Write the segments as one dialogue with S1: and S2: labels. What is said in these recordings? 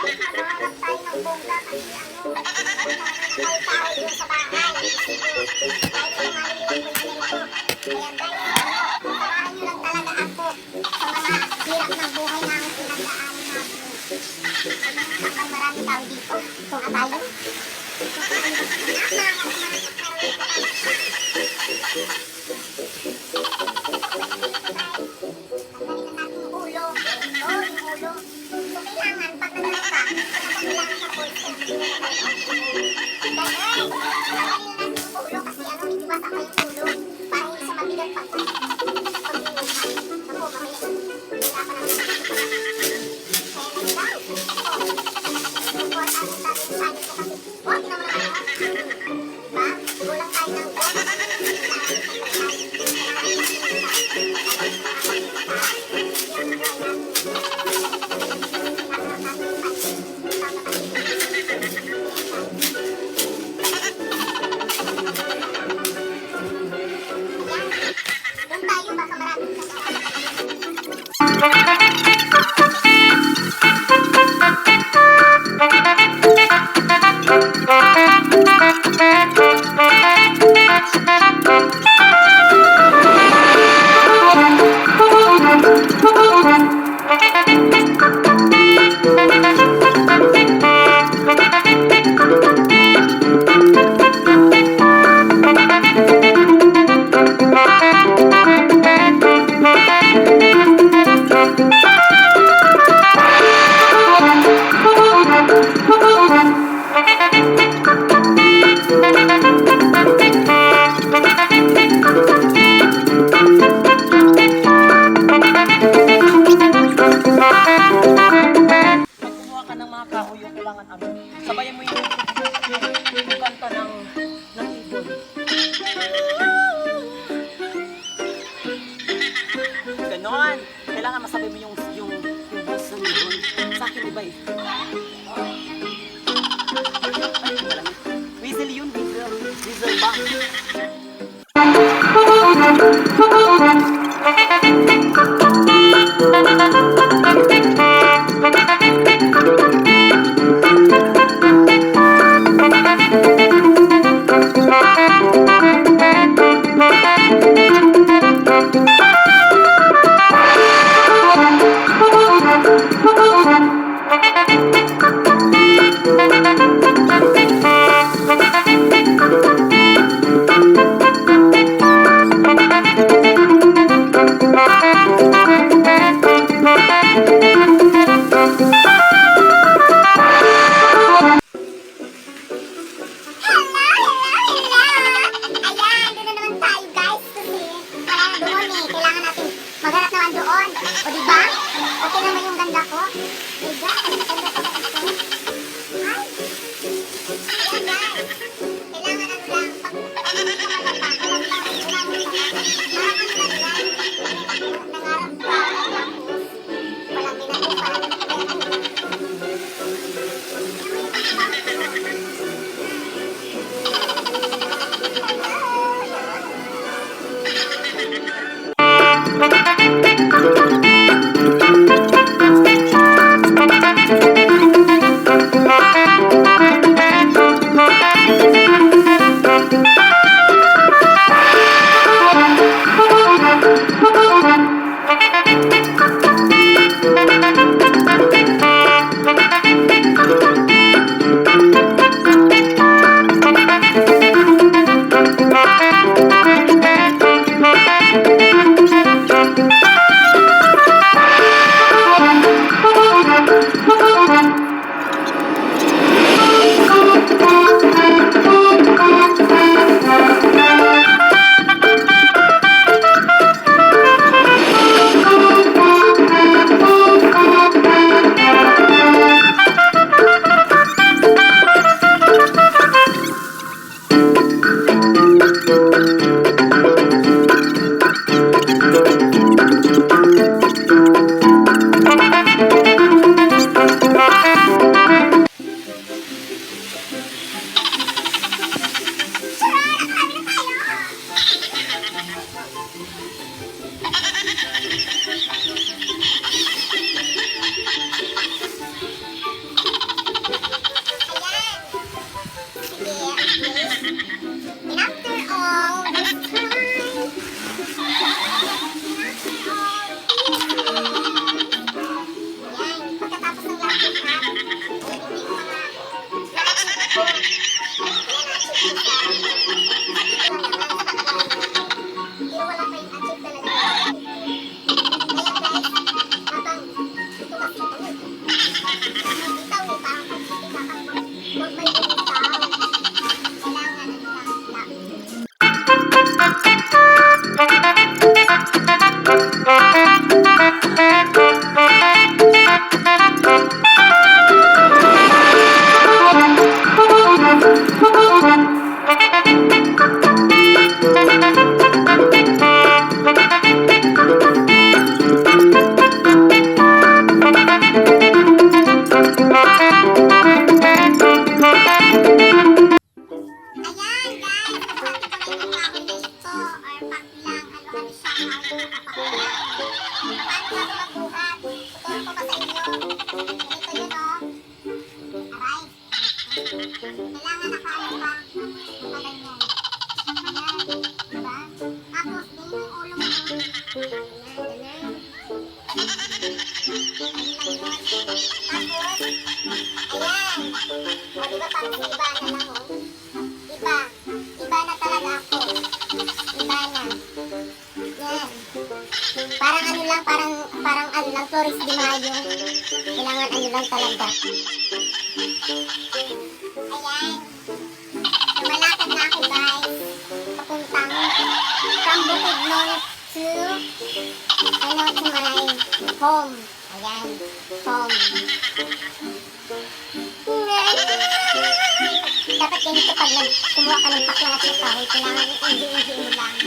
S1: Nakahanap tayo ng bongga kasi nakausahay yun sa bahay. Kahit sumaliwan ko na nito. Kaya guys, samahan nyo lang talaga ako sa mga hirap ng buhay namin pinagdaanan natin. Hanggang marami tao dito. Ito nga tayo.
S2: Sabayan mo yung kanta ng ibon. Ganon. Kailangan masabay mo yung voice ng ibon. Sa akin iba eh. Ay, wala na. Whistle yun, whistle ba?
S1: Kailangan nakaano pa. Nakaganyan. Ayan. Diba? Tapos, ganyan yung ulo mo. Ayan, ganyan. Tapos, ayan. O, diba parang si iba na lang, oh. Iba. Iba na talaga ako. Iba na. Yan. Parang ano lang, parang ano lang, Flores de Mayo. Kailangan ano lang talaga. Ayan. Lumalakad na ako, guys. Papuntang from Bukidnon to my home. Ayan. Home. Dapat ganito pag kumuha ka ng paklat sa kahoy, kailangan i-undi mo lang.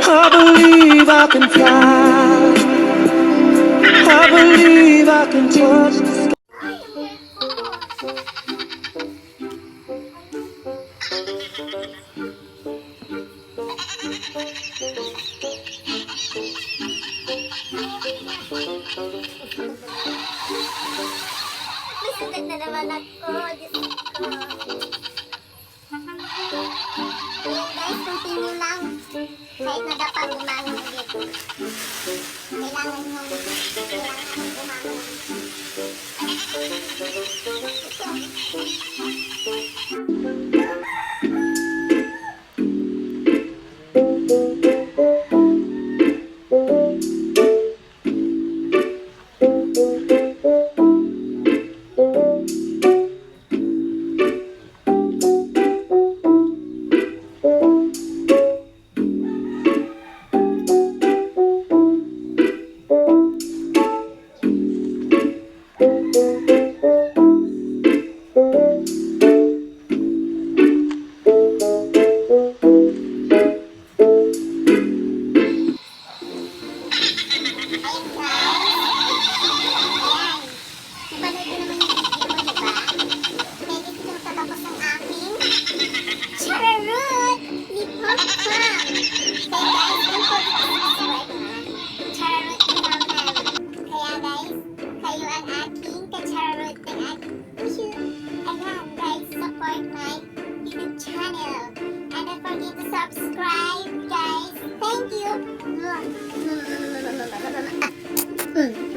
S3: I believe I can fly. I believe I can touch the sky.
S1: May sugat na naman ako. Diyos ko. Ayan guys, continue lang. Kahit na dapat bumangon ulit. Kailangan bumangon. Subscribe, guys. Thank you.